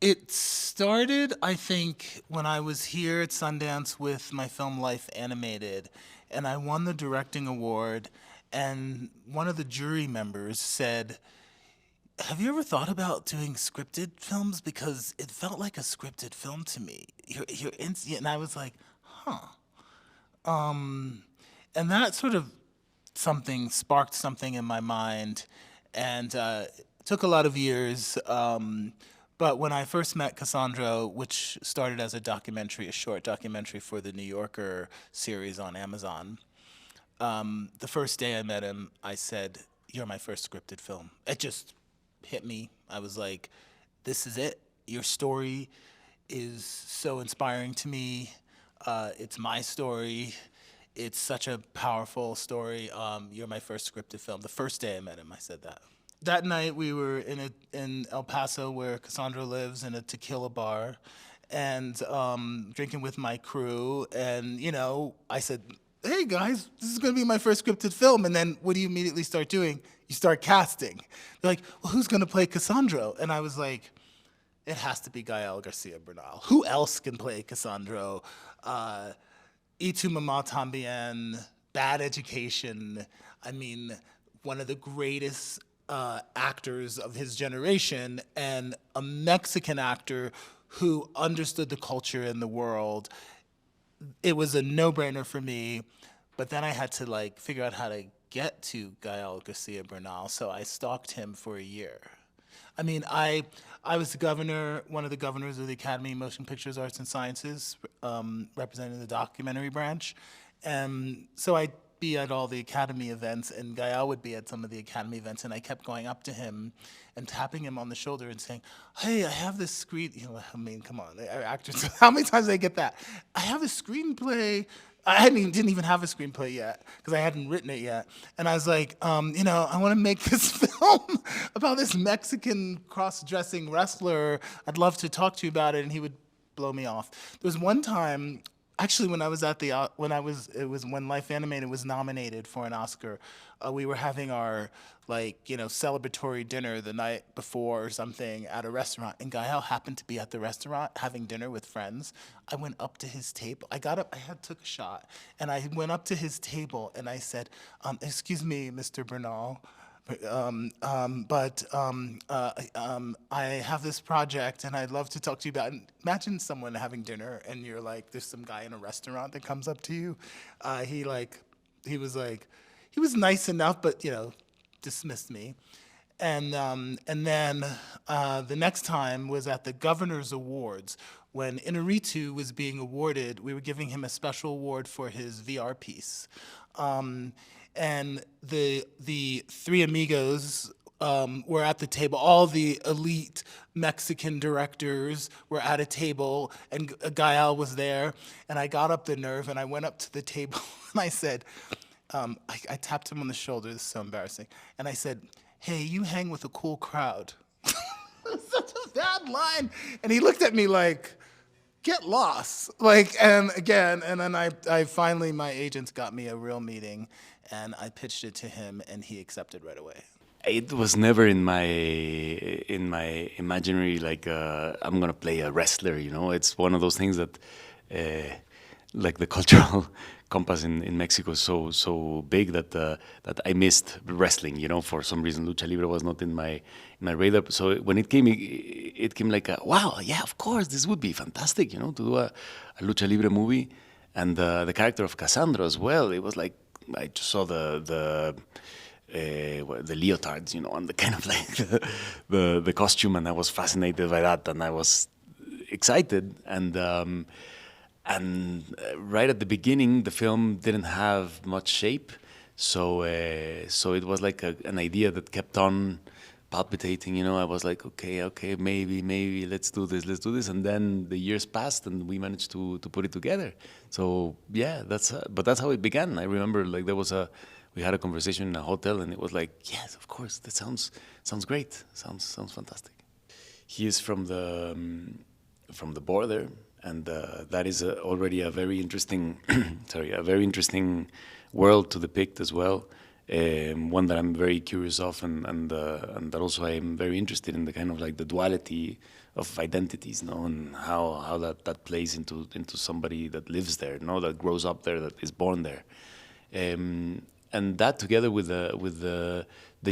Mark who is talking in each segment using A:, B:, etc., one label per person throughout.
A: It started, I think, when I was here at Sundance with my film Life Animated, and I won the directing award. And one of the jury members said, "Have you ever thought about doing scripted films? Because it felt like a scripted film to me." And I was like, "Huh." And that sort of something sparked something in my mind, and it took a lot of years. But when I first met Cassandro, which started as a documentary, a short documentary for the New Yorker series on Amazon, the first day I met him, I said, "You're my first scripted film." It just hit me. I was like, "This is it. Your story is so inspiring to me. It's my story. It's such a powerful story. You're my first scripted film." The first day I met him, I said that. That night we were in El Paso, where Cassandra lives, in a tequila bar, and drinking with my crew. And I said, "Hey guys, this is going to be my first scripted film." And then what do you immediately start doing? You start casting. They're like, "Well, who's going to play Cassandro?" And I was like, "It has to be Gael Garcia Bernal. Who else can play Cassandro?" Y Tu Mamá Tambien, Bad Education. I mean, one of the greatest actors of his generation, and a Mexican actor who understood the culture and the world. It was a no-brainer for me, but then I had to figure out how to get to Gael Garcia Bernal, so I stalked him for a year. I mean, I was the governor, one of the governors of the Academy of Motion Pictures Arts and Sciences, representing the documentary branch, and so I'd be at all the Academy events, and Gael would be at some of the Academy events, and I kept going up to him and tapping him on the shoulder and saying, "Hey, I have this screen." I mean, come on, actors. How many times did I get that? "I have a screenplay." Didn't even have a screenplay yet because I hadn't written it yet. And I was like, "I want to make this film about this Mexican cross-dressing wrestler. I'd love to talk to you about it." And he would blow me off. There was one time, actually, when I was at the it was when Life Animated was nominated for an Oscar. We were having our celebratory dinner the night before or something at a restaurant, and Gael happened to be at the restaurant having dinner with friends. I went up to his table. I got up. Took a shot, and I went up to his table and I said, "Excuse me, Mr. Bernal. I have this project and I'd love to talk to you about it." Imagine someone having dinner and you're like, there's some guy in a restaurant that comes up to you. He was nice enough, but dismissed me. And then the next time was at the Governor's Awards when Inarritu was being awarded. We were giving him a special award for his VR piece. And the three amigos were at the table. All the elite Mexican directors were at a table, and Gael was there. And I got up the nerve, and I went up to the table, and I said, I tapped him on the shoulder. This is so embarrassing. And I said, "Hey, you hang with a cool crowd." Such a bad line. And he looked at me like, "Get lost." And then I finally, my agents got me a real meeting, and I pitched it to him, and he accepted right away.
B: It was never in my imaginary I'm gonna play a wrestler. It's one of those things that the cultural compass in Mexico is so big that I missed wrestling. For some reason, lucha libre was not in my radar. So when it came like wow, yeah, of course, this would be fantastic. To do a lucha libre movie, and the character of Cassandro as well. It was like I just saw the leotards, and the kind of the costume, and I was fascinated by that, and I was excited, and right at the beginning, the film didn't have much shape, so it was like an idea that kept on palpitating. I was like, okay, maybe let's do this, and then the years passed, and we managed to put it together. So yeah, that's how it began. I remember we had a conversation in a hotel, and it was like, yes, of course, that sounds great, sounds fantastic. He is from the border, and that is already a very interesting, a very interesting world to depict as well. one that I'm very curious of, and that also I'm very interested in the kind of like the duality of identities, no, and how that plays into somebody that lives there, no, that grows up there, that is born there, and that together with the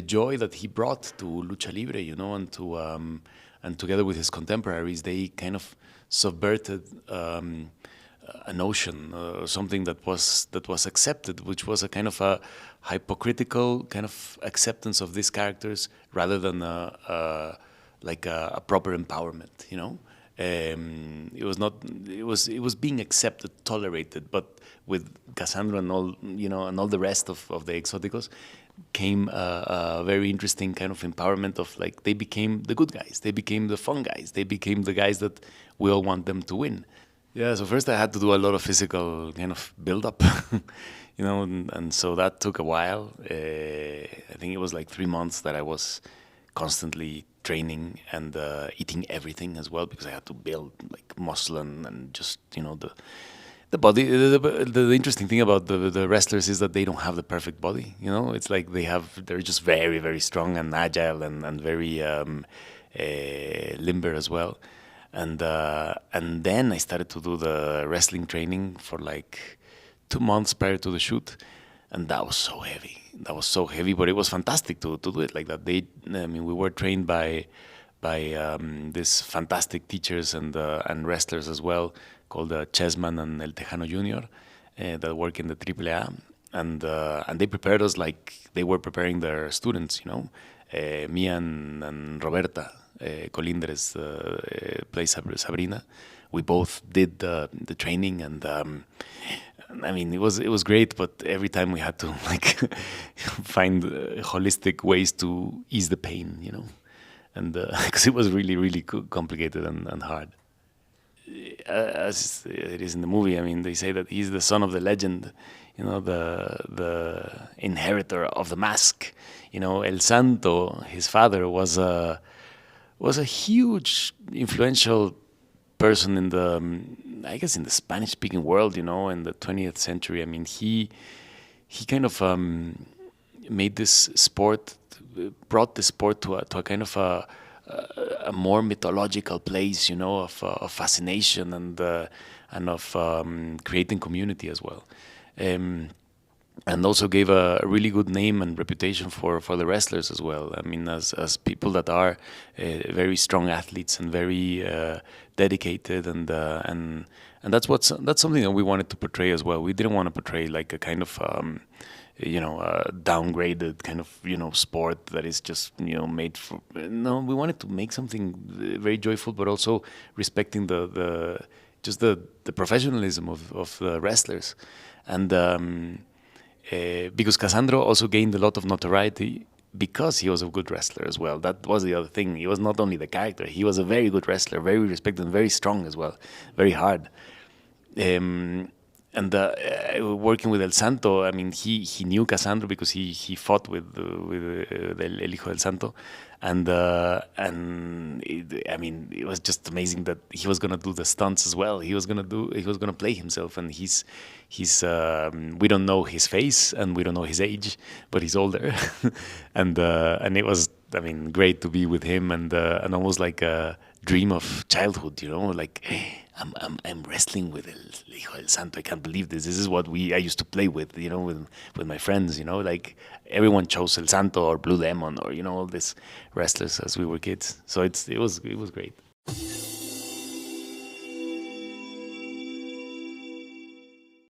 B: joy that he brought to lucha libre, you know, and together with his contemporaries, they kind of subverted. A notion, something that was accepted, which was a kind of a hypocritical kind of acceptance of these characters rather than a proper empowerment. You know, it was not. It was being accepted, tolerated, but with Cassandro and all, you know, and all the rest of the Exoticos came a very interesting kind of empowerment of like they became the good guys, they became the fun guys, they became the guys that we all want them to win. Yeah, so first I had to do a lot of physical kind of build up, you know, and so that took a while. I think it was like 3 months that I was constantly training and eating everything as well because I had to build like muscle and just, you know, the body. The interesting thing about the wrestlers is that they don't have the perfect body. You know, it's like they're just very very strong and agile and very limber as well. And then I started to do the wrestling training for like 2 months prior to the shoot, and that was so heavy. That was so heavy, but it was fantastic to do it like that. I mean, we were trained by these fantastic teachers and wrestlers as well, called Chessman and El Tejano Junior, that work in the AAA, and they prepared us like they were preparing their students. You know, me and Roberta Colindres plays Sabrina. We both did the training, and I mean it was great. But every time we had to like find holistic ways to ease the pain, you know, and because it was really really complicated and hard. As it is in the movie, I mean, they say that he's the son of the legend, you know, the inheritor of the mask. You know, El Santo, his father, was a huge influential person in the I guess in the Spanish speaking world, you know, in the 20th century. I mean, he kind of made this sport, brought the sport to a kind of a more mythological place, you know, of fascination and of creating community as well. Um, and also gave a really good name and reputation for the wrestlers as well. I mean, as people that are very strong athletes and very dedicated, and that's something that we wanted to portray as well. We didn't want to portray like a kind of downgraded kind of sport that is just made for. No, we wanted to make something very joyful, but also respecting the professionalism of the wrestlers, and. Because Cassandro also gained a lot of notoriety because he was a good wrestler as well. That was the other thing. He was not only the character; he was a very good wrestler, very respected, and very strong as well, very hard. And working with El Santo, I mean, he knew Cassandro because he fought with El Hijo del Santo, and I mean, it was just amazing that he was gonna do the stunts as well. He was gonna play himself, and he's we don't know his face and we don't know his age, but he's older, and it was, I mean, great to be with him, and almost like a dream of childhood, like I'm wrestling with El Hijo del Santo. I can't believe this. This is what I used to play with, with my friends, like everyone chose El Santo or Blue Demon or all these wrestlers as we were kids. So it was great.